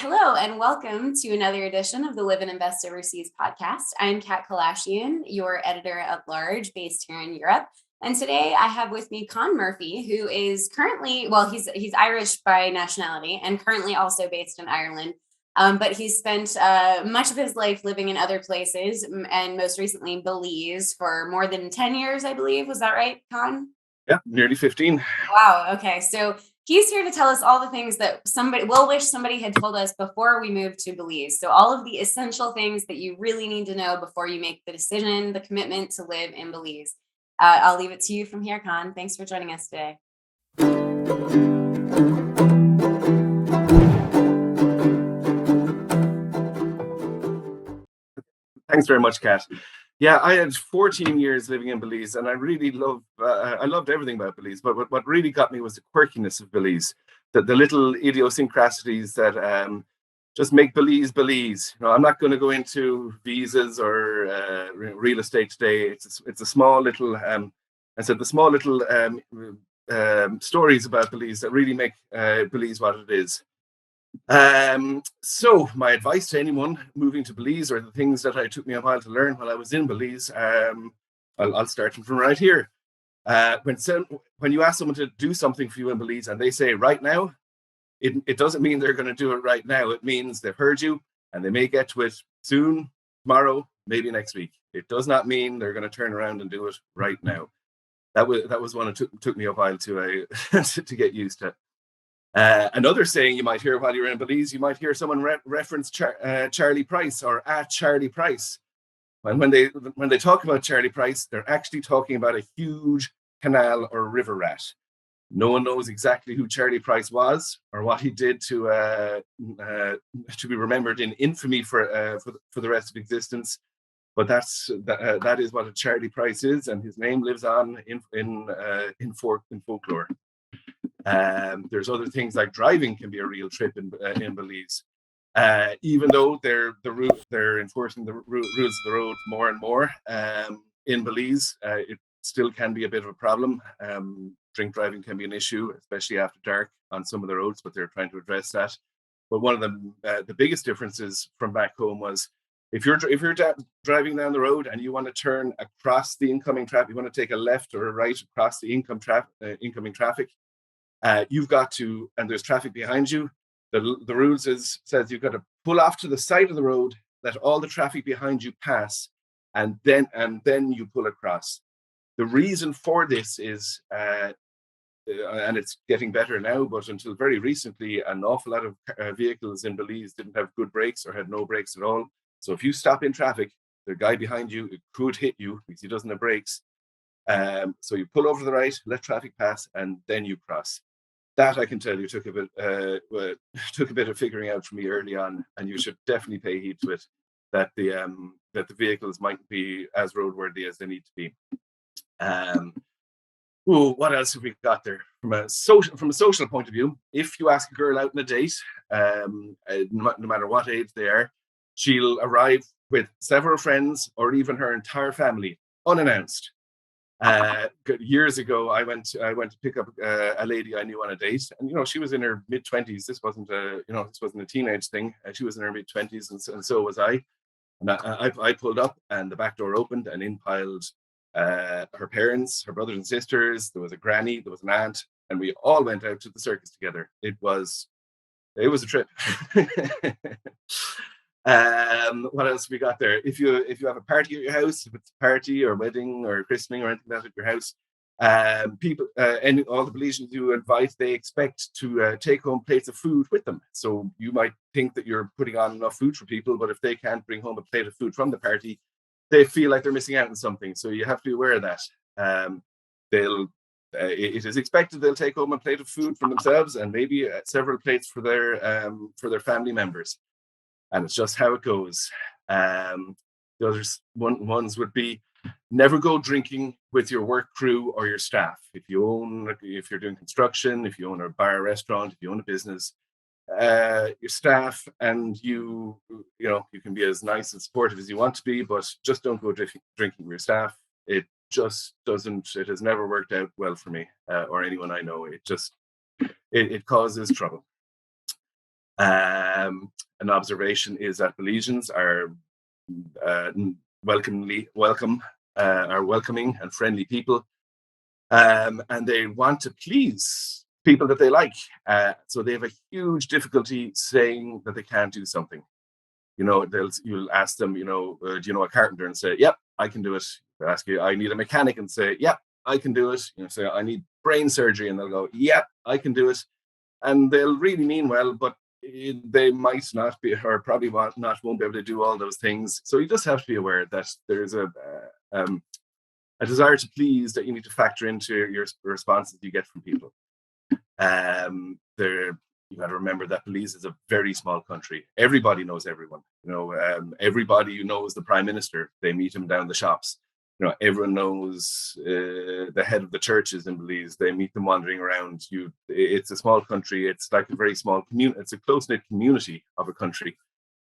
Hello, and welcome to another edition of the Live and Invest Overseas podcast. I'm Kat Kalashian, your editor at large based here in Europe. And today I have with me Con Murphy, who is currently, he's Irish by nationality and currently also based in Ireland. But he's spent much of his life living in other places, and most recently Belize for more than 10 years, I believe. Was that right, Con? Yeah, nearly 15. Wow. Okay. So he's here to tell us all the things that we'll wish somebody had told us before we moved to Belize. So all of the essential things that you really need to know before you make the decision, the commitment to live in Belize. I'll leave it to you from here, Con. Thanks for joining us today. Thanks very much, Kat. Yeah, I had 14 years living in Belize, and I really loved everything about Belize. But what really got me was the quirkiness of Belize, the little idiosyncrasies that just make Belize Belize. I'm not going to go into visas or real estate today. It's a small little, the small little stories about Belize that really make Belize what it is. So my advice to anyone moving to Belize, or the things that took me a while to learn while I was in Belize, I'll start from right here. When you ask someone to do something for you in Belize and they say right now, it doesn't mean they're going to do it right now. It means they've heard you and they may get to it soon, tomorrow, maybe next week. It does not mean they're going to turn around and do it right now. That was one that took me a while to to get used to. Another saying you might hear while you're in Belize, you might hear someone reference Charlie Price or at Charlie Price. When they talk about Charlie Price, they're actually talking about a huge canal or river rat. No one knows exactly who Charlie Price was or what he did to be remembered in infamy for the rest of existence. But that is what a Charlie Price is, and his name lives on in folklore. There's other things like driving can be a real trip in Belize. Even though they're enforcing the rules of the road more and more in Belize, it still can be a bit of a problem. Drink driving can be an issue, especially after dark on some of the roads, but they're trying to address that. But one of the biggest differences from back home was if you're driving down the road and you want to turn across the incoming traffic, you want to take a left or a right across the incoming traffic. You've got to, and there's traffic behind you. The rules says you've got to pull off to the side of the road, let all the traffic behind you pass, and then you pull across. The reason for this is, and it's getting better now, but until very recently, an awful lot of vehicles in Belize didn't have good brakes or had no brakes at all. So if you stop in traffic, the guy behind you could hit you because he doesn't have brakes. So you pull over to the right, let traffic pass, and then you cross. That I can tell you took a bit of figuring out for me early on, and you should definitely pay heed to it. That the vehicles might be as roadworthy as they need to be. What else have we got there? From a social point of view, if you ask a girl out on a date, no matter what age they are, she'll arrive with several friends or even her entire family unannounced. Years ago, I went to pick up a lady I knew on a date, and she was in her mid-20s. This wasn't a teenage thing. She was in her mid-20s, and so was I. And I pulled up, and the back door opened, and in piled her parents, her brothers and sisters. There was a granny, there was an aunt, and we all went out to the circus together. It was a trip. What else we got there? If you have a party at your house, if it's a party or wedding or christening or anything like that at your house, people and all the Belizeans you invite, they expect to take home plates of food with them. So you might think that you're putting on enough food for people, but if they can't bring home a plate of food from the party, they feel like they're missing out on something. So you have to be aware of that. It is expected they'll take home a plate of food from themselves and maybe several plates for their family members. And it's just how it goes. The other ones would be never go drinking with your work crew or your staff. If you're doing construction, if you own a bar or restaurant, if you own a business, your staff and you can be as nice and supportive as you want to be, but just don't go drinking with your staff. It just doesn't. It has never worked out well for me or anyone I know. It causes trouble. An observation is that Belizeans are welcoming and friendly people, and they want to please people that they like. So they have a huge difficulty saying that they can't do something. You'll ask them, do you know a carpenter? And say, yep, I can do it. They'll ask you, I need a mechanic, and say, yep, I can do it. Say, I need brain surgery, and they'll go, yep, I can do it. And they'll really mean well, but they might not be, or probably won't be able to do all those things. So you just have to be aware that there's a desire to please that you need to factor into your responses you get from people. You got to remember that Belize is a very small country. Everybody knows everyone. Everybody knows the prime minister. They meet him down the shops. Everyone knows the head of the churches in Belize. They meet them wandering around. It's a small country. It's like a very small community. It's a close-knit community of a country,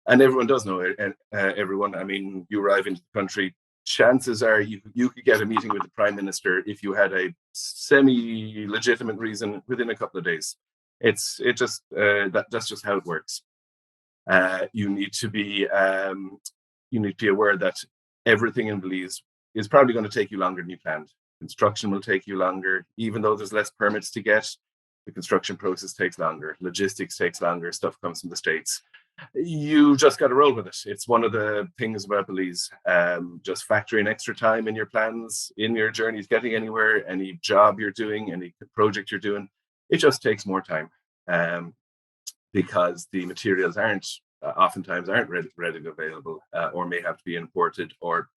and everyone does know everyone. I mean, you arrive into the country, chances are you could get a meeting with the prime minister if you had a semi-legitimate reason within a couple of days. That's just how it works. You need to be aware that everything in Belize is probably going to take you longer than you planned. Construction will take you longer, even though there's less permits to get. The construction process takes longer. Logistics takes longer. Stuff comes from the States. You just got to roll with it. It's one of the things about Belize. Just factor in extra time in your plans, in your journeys, getting anywhere, any job you're doing, any project you're doing. It just takes more time because the materials oftentimes aren't readily available, or may have to be imported, or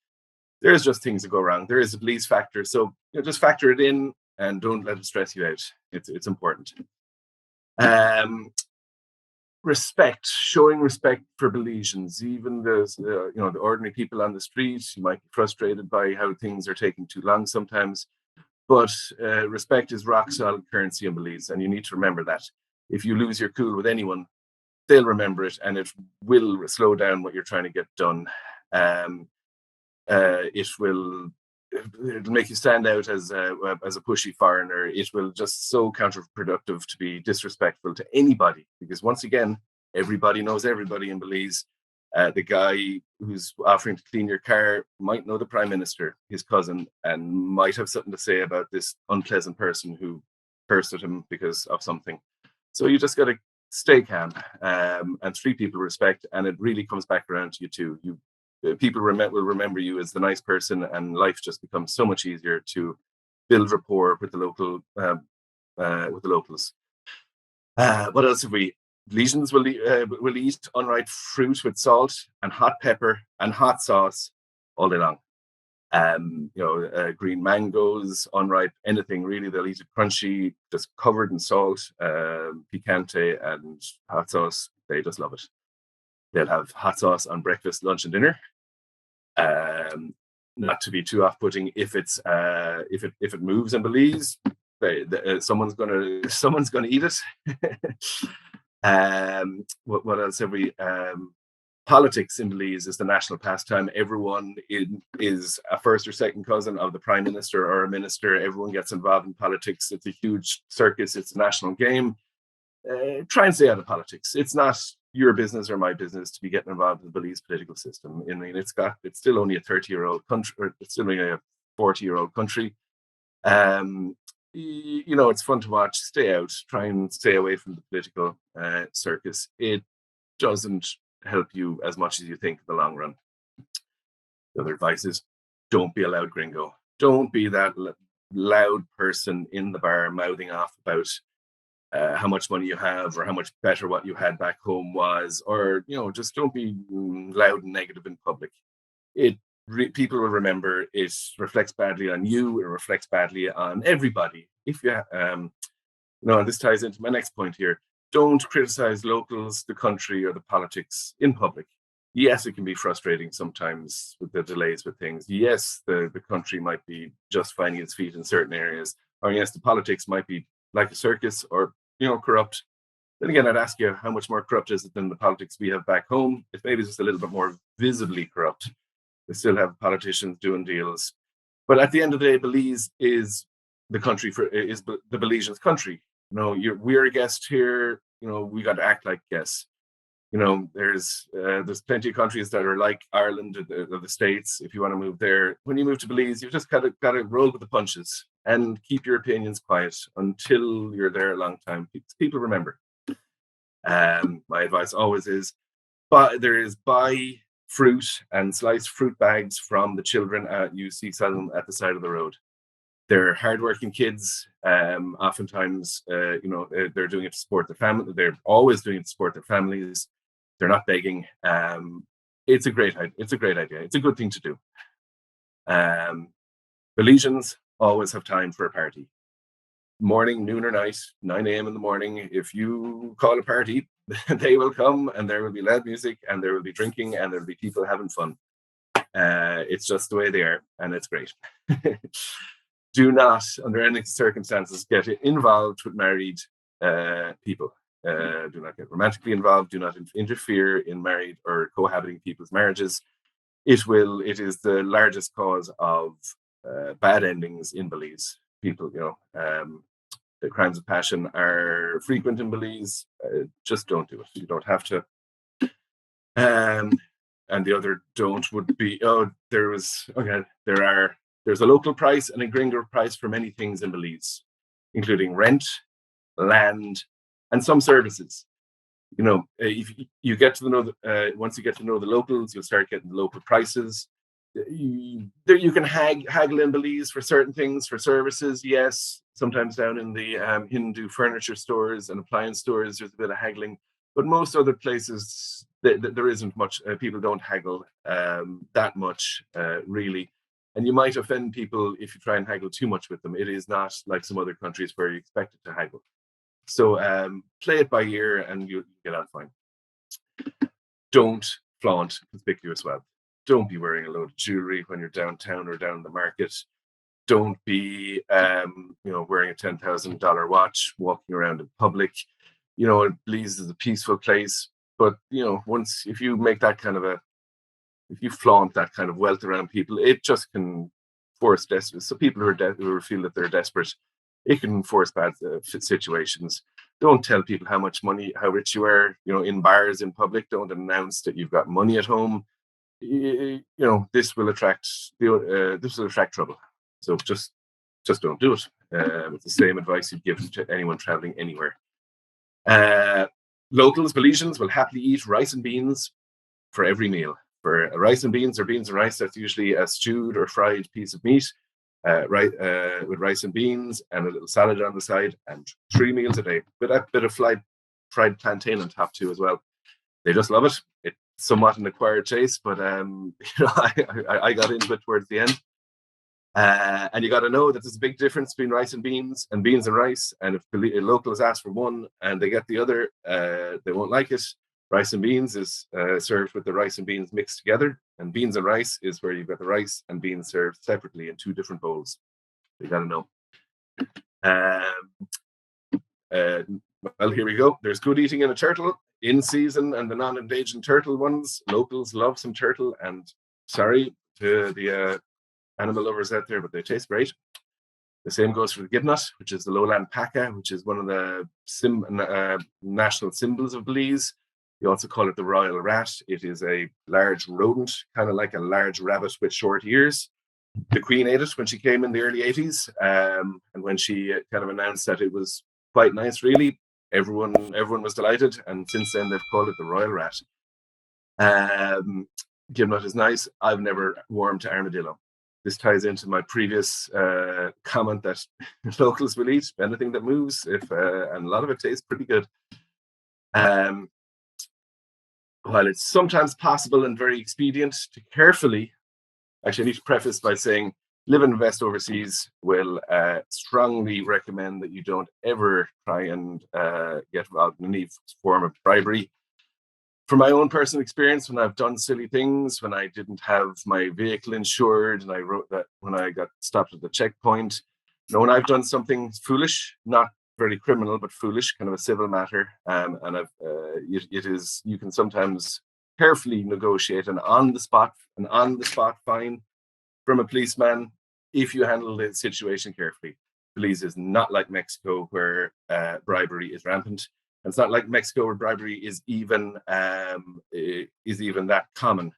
there's just things that go wrong. There is a Belize factor, so just factor it in and don't let it stress you out. It's important. Showing respect for Belizeans, even the ordinary people on the street. You might be frustrated by how things are taking too long sometimes, but respect is rock solid currency in Belize, and you need to remember that. If you lose your cool with anyone, they'll remember it, and it will slow down what you're trying to get done. It'll make you stand out as a pushy foreigner. It will just so counterproductive to be disrespectful to anybody, because once again, everybody knows everybody in Belize. The guy who's offering to clean your car might know the prime minister, his cousin, and might have something to say about this unpleasant person who cursed at him because of something. So you just got to stay calm and treat people with respect, and it really comes back around to you too. People will remember you as the nice person, and life just becomes so much easier to build rapport with the locals. What else have we? Belizeans will eat unripe fruit with salt and hot pepper and hot sauce all day long. Green mangoes, unripe, anything really. They'll eat it crunchy, just covered in salt, picante, and hot sauce. They just love it. They'll have hot sauce on breakfast, lunch, and dinner. Not to be too off-putting, if it moves in Belize, someone's gonna eat it. What else have we? Politics in Belize is the national pastime. Everyone is a first or second cousin of the prime minister or a minister. Everyone gets involved in politics. It's a huge circus. It's a national game. Try and stay out of politics. It's not your business or my business to be getting involved in the Belize political system. I mean, it's still only a 30-year-old country, or it's still only a 40-year-old country. It's fun to watch. Stay out. Try and stay away from the political circus. It doesn't help you as much as you think in the long run. The other advice is, don't be a loud gringo. Don't be that loud person in the bar mouthing off about how much money you have, or how much better what you had back home was, or just don't be loud and negative in public. People will remember. It reflects badly on you. It reflects badly on everybody. If you and this ties into my next point here. Don't criticize locals, the country, or the politics in public. Yes, it can be frustrating sometimes with the delays with things. Yes, the country might be just finding its feet in certain areas, or yes, the politics might be like a circus, or corrupt. Then again, I'd ask you, how much more corrupt is it than the politics we have back home? It's maybe just a little bit more visibly corrupt. We still have politicians doing deals, but at the end of the day, Belize is the country is the Belizeans' country. We're a guest here. we got to act like guests. There's plenty of countries that are like Ireland or the States. If you want to move there, when you move to Belize, you've just got to roll with the punches and keep your opinions quiet until you're there a long time. People remember. My advice always is, buy fruit and sliced fruit bags from the children you see selling at the side of the road. They're hardworking kids. Oftentimes, they're doing it to support their family. They're always doing it to support their families. They're not begging. It's a great idea. It's a good thing to do. Belizeans always have time for a party. Morning, noon, or night, 9 a.m. in the morning. If you call a party, they will come, and there will be loud music, and there will be drinking, and there will be people having fun. It's just the way they are, and it's great. Do not, under any circumstances, get involved with married people. Do not get romantically involved. Do not interfere in married or cohabiting people's marriages. It is the largest cause of bad endings in Belize. People, the crimes of passion are frequent in Belize. Just don't do it. You don't have to. And the other don't would be, there's a local price and a gringo price for many things in Belize, including rent, land, and some services. If you get to know, once you get to know the locals, you'll start getting the local prices. You can haggle in Belize for certain things, for services. Yes, sometimes down in the Hindu furniture stores and appliance stores, there's a bit of haggling. But most other places, there isn't much. People don't haggle that much, really. And you might offend people if you try and haggle too much with them. It is not like some other countries where you expect it to haggle. So play it by ear and you'll get on fine. Don't flaunt conspicuous wealth. Don't be wearing a load of jewelry when you're downtown or down the market. Don't be, wearing a $10,000 watch, walking around in public. Belize is a peaceful place, but if you make that if you flaunt that kind of wealth around people, it just can force desperate. So people who feel that they're desperate, it can force bad situations. Don't tell people how rich you are. In bars in public, don't announce that you've got money at home. This will attract trouble. So just don't do it. It's the same advice you'd give to anyone traveling anywhere. Locals, Belizeans, will happily eat rice and beans for every meal. For rice and beans or beans and rice, that's usually a stewed or fried piece of meat, with rice and beans and a little salad on the side, and 3 meals a day. With a bit of fried plantain on top too as well. They just love it. It's somewhat an acquired taste, but I got into it towards the end. And you got to know that there's a big difference between rice and beans and rice. And if the locals ask for one and they get the other, they won't like it. Rice and beans is served with the rice and beans mixed together, and beans and rice is where you've got the rice and beans served separately in 2 different bowls. You got to know. Well, here we go. There's good eating in a turtle in season, and the non-invasion turtle ones. Locals love some turtle, and sorry to the animal lovers out there, but they taste great. The same goes for the gibnut, which is the lowland paca, which is one of the national symbols of Belize. You also call it the royal rat. It is a large rodent, kind of like a large rabbit with short ears. The Queen ate it when she came in the early 80s, and when she kind of announced that it was quite nice, really, everyone was delighted, and since then they've called it the royal rat. Gibnut is nice. I've never warmed to armadillo. This ties into my previous comment that locals will eat anything that moves, and a lot of it tastes pretty good. While it's sometimes possible and very expedient to carefully, actually I need to preface by saying, live and invest overseas will strongly recommend that you don't ever try and get involved in any form of bribery. From my own personal experience, when I've done silly things, when I didn't have my vehicle insured, and I wrote that when I got stopped at the checkpoint, when I've done something foolish, not very criminal, but foolish, kind of a civil matter, and you can sometimes carefully negotiate an on the spot fine from a policeman if you handle the situation carefully. Belize is not like Mexico, where bribery is rampant. And it's not like Mexico where bribery is even that common.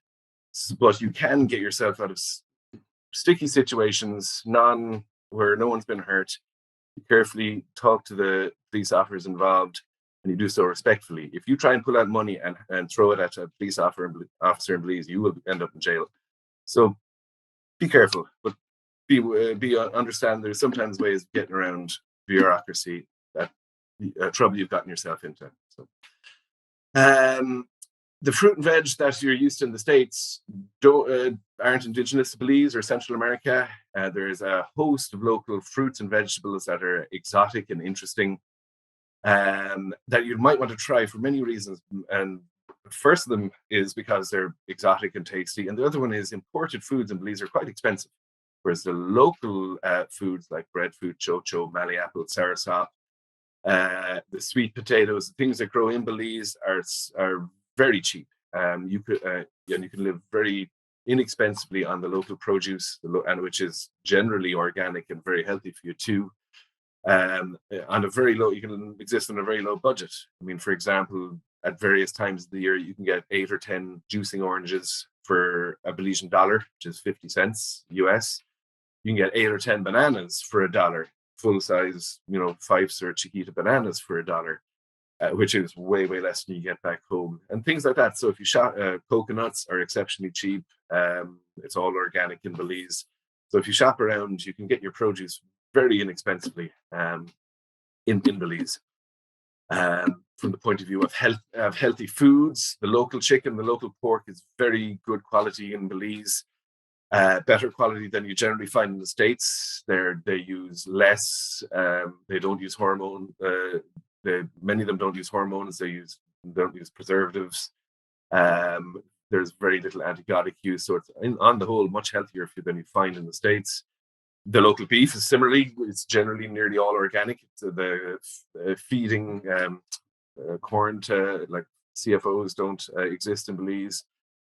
But you can get yourself out of sticky situations, where no one's been hurt. You carefully talk to the police officers involved, and you do so respectfully. If you try and pull out money and throw it at a police officer in Belize, you will end up in jail. So be careful, but understand there's sometimes ways of getting around bureaucracy, that trouble you've gotten yourself into. So, the fruit and veg that you're used to in the States aren't indigenous to Belize or Central America. There's a host of local fruits and vegetables that are exotic and interesting, that you might want to try for many reasons. And the first of them is because they're exotic and tasty. And the other one is imported foods in Belize are quite expensive, whereas the local foods like breadfruit, chocho, Mallee apple, soursop, the sweet potatoes, the things that grow in Belize are very cheap. You can live very inexpensively on the local produce, and which is generally organic and very healthy for you too. On a very low, you can exist on a very low budget. I mean, for example, at various times of the year, you can get 8 or 10 juicing oranges for a Belizean dollar, which is 50 cents US. You can get 8 or 10 bananas for $1, full size, 5-sir Chiquita bananas for $1. Which is way, way less than you get back home, and things like that. So if you coconuts are exceptionally cheap. It's all organic in Belize. So if you shop around, you can get your produce very inexpensively in Belize. From the point of view of healthy foods, the local chicken, the local pork is very good quality in Belize. Better quality than you generally find in the States. They use less. They don't use hormone. Many of them don't use hormones. They don't use preservatives. There's very little antibiotic use, so it's on the whole much healthier than you find in the States. The local beef is similarly; it's generally nearly all organic. The feeding corn to like CFOs don't exist in Belize.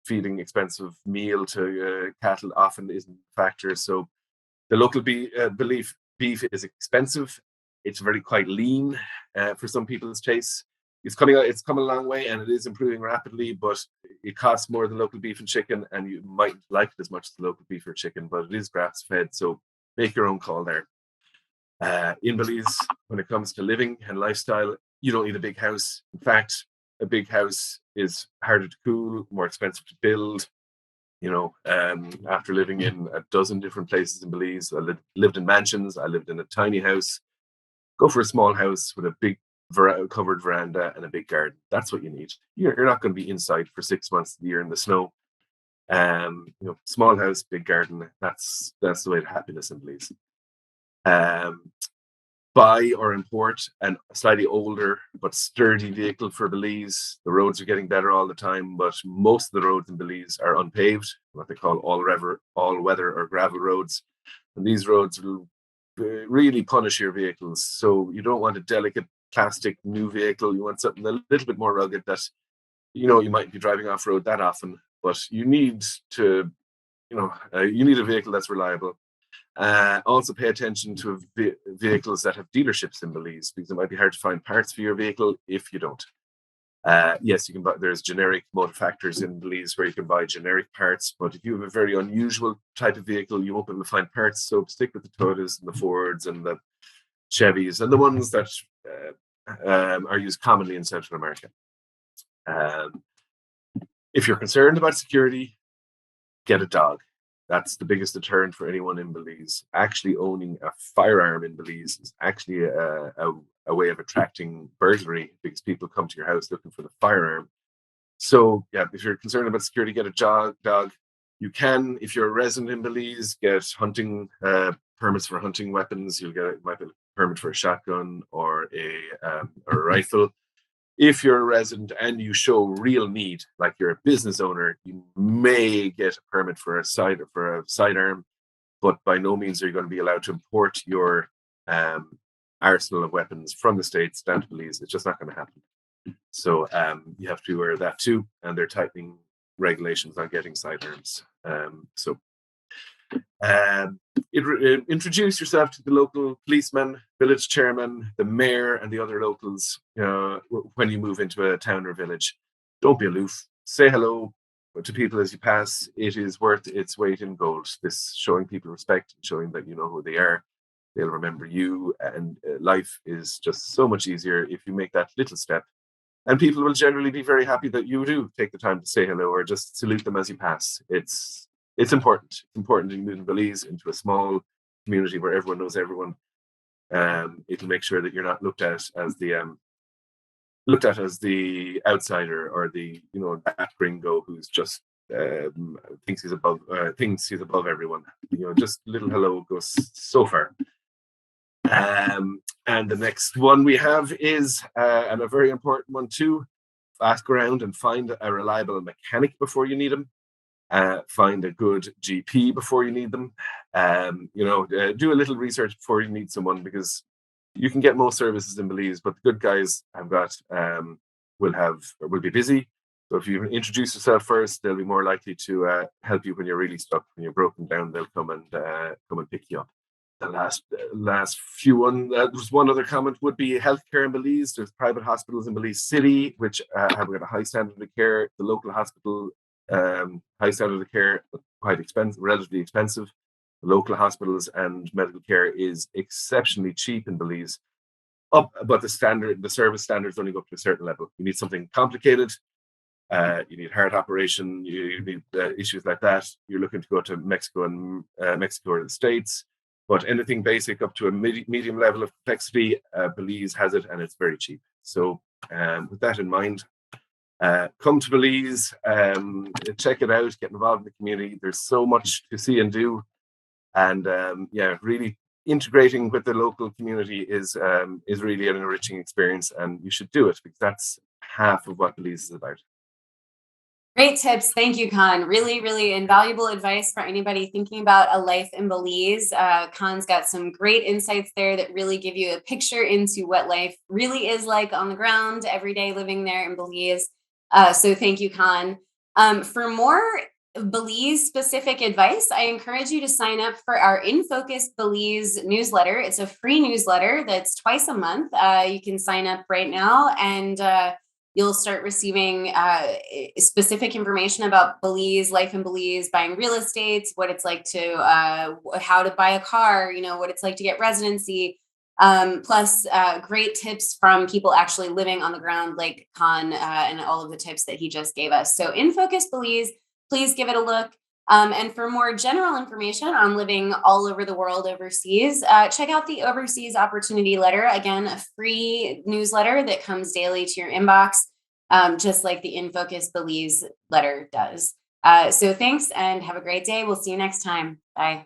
Feeding expensive meal to cattle often isn't a factor. So the local beef is expensive. It's very quite lean for some people's tastes. It's come a long way, and it is improving rapidly, but it costs more than local beef and chicken, and you might like it as much as the local beef or chicken, but it is grass fed, so make your own call there. In Belize, when it comes to living and lifestyle, you don't need a big house. In fact, a big house is harder to cool, more expensive to build. After living in a dozen different places in Belize, I lived in mansions, I lived in a tiny house. Go for a small house with a big covered veranda and a big garden. That's what you need. You're not going to be inside for 6 months of the year in the snow. Small house, big garden. That's the way to happiness in Belize. Buy or import a slightly older but sturdy vehicle for Belize. The roads are getting better all the time, but most of the roads in Belize are unpaved, what they call all-weather or gravel roads. And these roads will really punish your vehicles. So you don't want a delicate plastic new vehicle. You want something a little bit more rugged that, you might be driving off road that often, but you need a vehicle that's reliable. Also pay attention to vehicles that have dealerships in Belize, because it might be hard to find parts for your vehicle if you don't. Yes, you can buy. There's generic motor factors in Belize where you can buy generic parts, but if you have a very unusual type of vehicle, you won't be able to find parts. So stick with the Toyotas and the Fords and the Chevys and the ones that are used commonly in Central America. If you're concerned about security, get a dog. That's the biggest deterrent for anyone in Belize. Actually owning a firearm in Belize is actually a way of attracting burglary, because people come to your house looking for the firearm. So yeah, if you're concerned about security, get a dog. You can, if you're a resident in Belize, get hunting permits for hunting weapons. You'll get a permit for a shotgun or a rifle. If you're a resident and you show real need, like you're a business owner, you may get a permit for a sidearm, but by no means are you going to be allowed to import your arsenal of weapons from the States down to Belize. It's just not going to happen. So you have to be aware of that too, and they're tightening regulations on getting sidearms. introduce yourself to the local policeman, village chairman, the mayor, and the other locals when you move into a town or village. Don't be aloof. Say hello to people as you pass. It is worth its weight in gold. This showing people respect, showing that you know who they are. They'll remember you, and life is just so much easier if you make that little step. And people will generally be very happy that you do take the time to say hello or just salute them as you pass. It's important. It's important to move in Belize into a small community where everyone knows everyone. It'll make sure that you're not looked at as the outsider or the that gringo who's just thinks he's above everyone. Just a little hello goes so far. And the next one we have is and a very important one too. Ask around and find a reliable mechanic before you need them. Find a good GP before you need them. Do a little research before you need someone, because you can get most services in Belize, but the good guys will be busy. So if you introduce yourself first, they'll be more likely to help you when you're really stuck, when you're broken down. They'll come and pick you up. The last few there's one other comment would be healthcare in Belize. There's private hospitals in Belize City which have got a high standard of care. The local hospital, high standard of care, but quite expensive, relatively expensive. The local hospitals and medical care is exceptionally cheap in Belize. But the service standards only go up to a certain level. You need something complicated. You need heart operation. You need issues like that. You're looking to go to Mexico or the States. But anything basic up to a medium level of complexity, Belize has it, and it's very cheap. So with that in mind, come to Belize, check it out, get involved in the community. There's so much to see and do. And really integrating with the local community is really an enriching experience, and you should do it, because that's half of what Belize is about. Great tips. Thank you, Con. Really, really invaluable advice for anybody thinking about a life in Belize. Con's got some great insights there that really give you a picture into what life really is like on the ground every day living there in Belize. So thank you, Con. For more Belize specific advice, I encourage you to sign up for our In Focus Belize newsletter. It's a free newsletter that's twice a month. You can sign up right now, and you'll start receiving specific information about Belize, life in Belize, buying real estate, what it's like to, how to buy a car, what it's like to get residency, plus great tips from people actually living on the ground like Con and all of the tips that he just gave us. So In Focus Belize, please give it a look. And for more general information on living all over the world overseas, check out the Overseas Opportunity Letter. Again, a free newsletter that comes daily to your inbox, just like the In Focus Belize letter does. So thanks and have a great day. We'll see you next time. Bye.